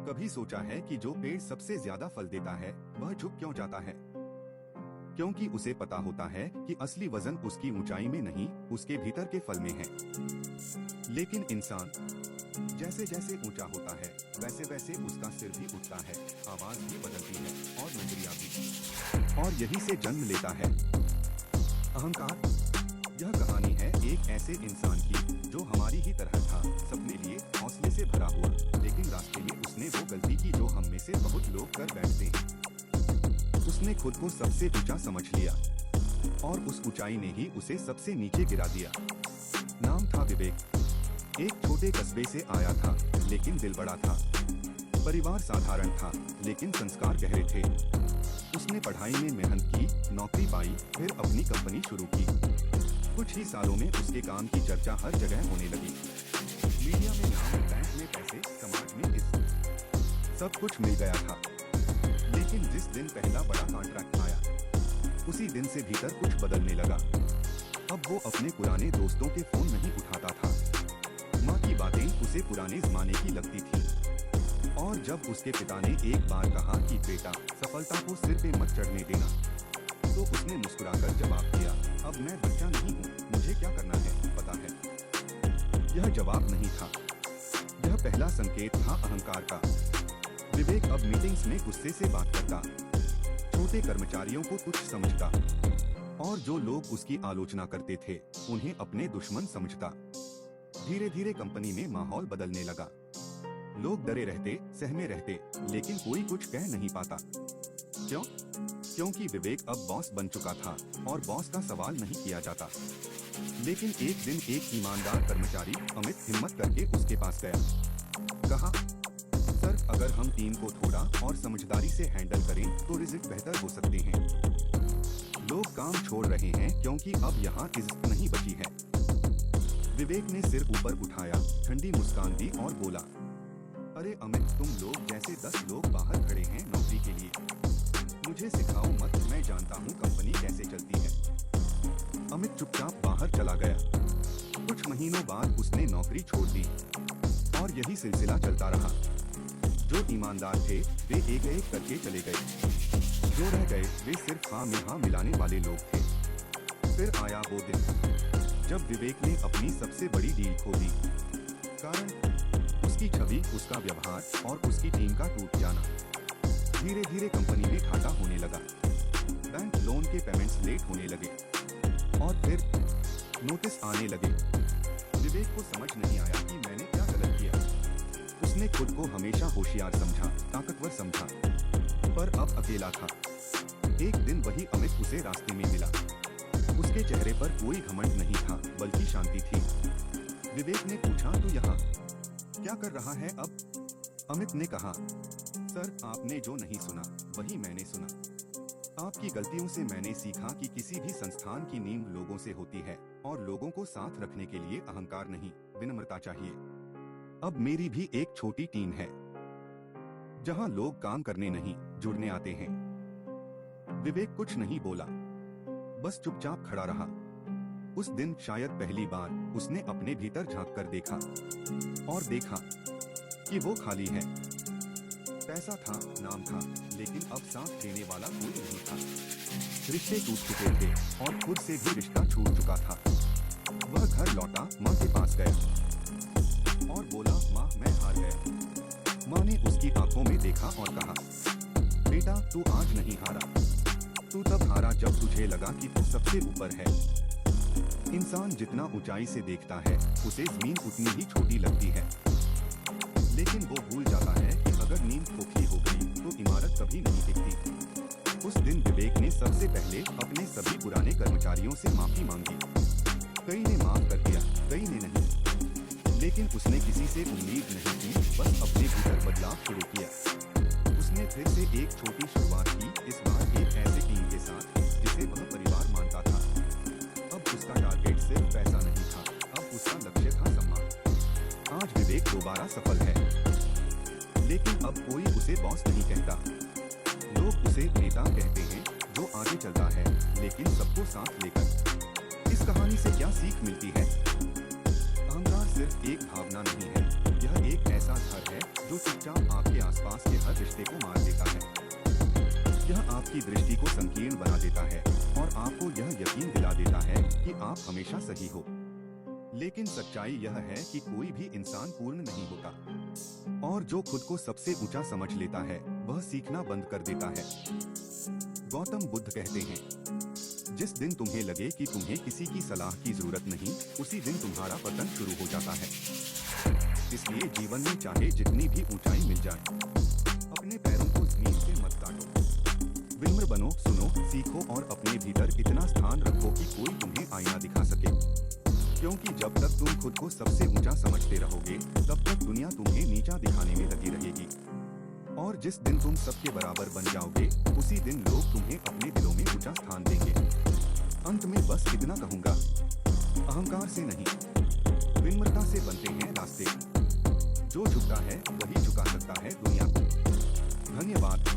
कभी सोचा है कि जो पेड़ सबसे ज्यादा फल देता है वह झुक क्यों जाता है? क्योंकि उसे पता होता है कि असली वजन उसकी ऊंचाई में नहीं, उसके भीतर के फल में है। लेकिन इंसान जैसे जैसे ऊंचा होता है वैसे वैसे उसका सिर भी उठता है, आवाज भी बदलती है और नजरिया भी, और यही से जन्म लेता है अहंकार। यह कहानी है एक ऐसे इंसान की जो हमारी ही तरह था, सबने लिए हौसले से भरा हुआ, लेकिन रास्ते में उसने वो गलती की जो हम में से बहुत लोग कर बैठते हैं। उसने खुद को सबसे ऊंचा समझ लिया और उस ऊंचाई ने ही उसे सबसे नीचे गिरा दिया। नाम था विवेक। एक छोटे कस्बे से आया था, लेकिन दिल बड़ा था। परिवार साधारण था, लेकिन संस्कार गहरे थे। उसने पढ़ाई में मेहनत की, नौकरी पाई, फिर अपनी कंपनी शुरू की। कुछ ही सालों में उसके काम की चर्चा हर जगह होने लगी। मीडिया में नाम, बैंक में पैसे, समाज में इज्जत, सब कुछ मिल गया था। लेकिन जिस दिन पहला बड़ा कॉन्ट्रैक्ट आया, उसी दिन से भीतर कुछ बदलने लगा। अब वो अपने पुराने दोस्तों के फोन नहीं उठाता था। माँ की बातें उसे पुराने जमाने की लगती थी। और जब उसके पिता ने एक बार कहा कि बेटा, सफलता को सिर पे मत चढ़ने देना, तो उसने मुस्कुराकर जवाब दिया, अब मैं बच्चा नहीं हूँ, मुझे क्या करना है पता है। यह जवाब नहीं था, यह पहला संकेत था अहंकार का। विवेक अब मीटिंग्स में गुस्से से बात करता, छोटे कर्मचारियों को तुच्छ समझता, और जो लोग उसकी आलोचना करते थे उन्हें अपने दुश्मन समझता। धीरे धीरे कंपनी में माहौल बदलने लगा। लोग डरे रहते, सहमे रहते, लेकिन कोई कुछ कह नहीं पाता। क्यों? क्योंकि विवेक अब बॉस बन चुका था और बॉस का सवाल नहीं किया जाता। लेकिन एक दिन एक ईमानदार कर्मचारी अमित हिम्मत करके उसके पास गया। कहा, सर, अगर हम टीम को थोड़ा और समझदारी से हैंडल करें तो रिजल्ट बेहतर हो सकते हैं। लोग काम छोड़ रहे हैं क्योंकि अब यहाँ इज्जत नहीं बची है। विवेक ने सिर ऊपर उठाया, ठंडी मुस्कान दी और बोला, अरे अमित, तुम लोग जैसे 10 लोग बाहर खड़े हैं नौकरी के लिए। मुझे सिखाओ मत, मैं जानता हूँ कंपनी कैसे चलती है। अमित चुपचाप बाहर चला गया। कुछ महीनों बाद उसने नौकरी छोड़ दी और यही सिलसिला चलता रहा। जो ईमानदार थे वे एक एक करके चले गए, जो रह गए वे सिर्फ हाँ में हाँ मिलाने वाले लोग थे। फिर आया वो दिन जब विवेक ने अपनी सबसे बड़ी डील खो दी। कारण उसकी छवि, उसका व्यवहार और उसकी टीम का टूट जाना। धीरे धीरे कंपनी में घाटा होने लगा। बैंक लोन के पेमेंट्स लेट होने लगे और फिर नोटिस आने लगे। विवेक को समझ नहीं आया कि मैंने क्या गलत किया। उसने खुद को हमेशा होशियार समझा, ताकतवर समझा, पर अब अकेला था। एक दिन वही अमित उसे रास्ते में मिला। उसके चेहरे पर कोई घमंड नहीं था, बल्कि शांति थी। विवेक ने पूछा, तू यहाँ क्या कर रहा है अब? अमित ने कहा, सर, आपने जो नहीं सुना वही मैंने सुना। आपकी गलतियों से मैंने सीखा कि किसी भी संस्थान की नींव लोगों से होती है और लोगों को साथ रखने के लिए अहंकार नहीं, विनम्रता चाहिए। अब मेरी भी एक छोटी टीम है जहां लोग काम करने नहीं, जुड़ने आते हैं। विवेक कुछ नहीं बोला, बस चुपचाप खड़ा रहा। उस दिन शायद पहली बार उसने अपने भीतर झांक कर देखा और देखा कि वो खाली है। पैसा था, नाम था, लेकिन अब सांस देने वाला कोई नहीं था। रिश्ते टूट चुके थे और खुद से भी रिश्ता छूट चुका था। वह घर लौटा, माँ के पास गया और बोला, माँ, मैं हार गया। माँ ने उसकी आंखों में देखा और कहा, बेटा, तू आज नहीं हारा, तू तब हारा जब तुझे लगा कि तू सबसे ऊपर है। इंसान जितना ऊंचाई से देखता है उसे जमीन उतनी ही छोटी लगती है, लेकिन वो भूल जाता है कि अगर नींद खोखली हो गई तो इमारत कभी नहीं दिखती। उस दिन विवेक ने सबसे पहले अपने सभी पुराने कर्मचारियों से माफी मांगी। कई ने माफ कर दिया, कई ने नहीं, लेकिन उसने किसी से उम्मीद नहीं की, बस अपने भीतर बदलाव शुरू किया। उसने फिर से एक छोटी शुरुआत की, इस बार एक ऐसे टीम के साथ जिसे वह परिवार मानता था। अब उसका टारगेट सिर्फ पैसा नहीं था, अब उसका लक्ष्य था सम्मान। आज विवेक दोबारा सफल है, लेकिन अब कोई उसे बॉस नहीं कहता। लोग उसे नेता कहते हैं जो आगे चलता है, लेकिन सबको साथ लेकर। इस कहानी से क्या सीख मिलती है? अहंकार सिर्फ एक भावना नहीं है, यह एक ऐसा घर है जो चुपचाप आपके आसपास के हर रिश्ते को मार देता है। यह आपकी दृष्टि को संकीर्ण बना देता है और आपको यह यकीन दिला देता है कि आप हमेशा सही हो। लेकिन सच्चाई यह है कि कोई भी इंसान पूर्ण नहीं होता और जो खुद को सबसे ऊंचा समझ लेता है वह सीखना बंद कर देता है। गौतम बुद्ध कहते हैं, जिस दिन तुम्हें लगे कि तुम्हें किसी की सलाह की जरूरत नहीं, उसी दिन तुम्हारा पतन शुरू हो जाता है। इसलिए जीवन में चाहे जितनी भी ऊंचाई मिल जाए, अपने पैरों को जमीन से मत काटो। विनम्र बनो, सुनो, सीखो और अपने भीतर इतना स्थान रखो कि कोई तुम्हें आईना दिखा सके। क्योंकि जब तक तुम खुद को सबसे ऊंचा समझते रहोगे, तब तक दुनिया तुम्हें नीचा दिखाने में लगी रहेगी। और जिस दिन तुम सबके बराबर बन जाओगे, उसी दिन लोग तुम्हें अपने दिलों में ऊंचा स्थान देंगे। अंत में बस इतना कहूंगा, अहंकार से नहीं, विनम्रता से बनते हैं रास्ते। जो झुकता है वही झुका सकता है दुनिया को। धन्यवाद।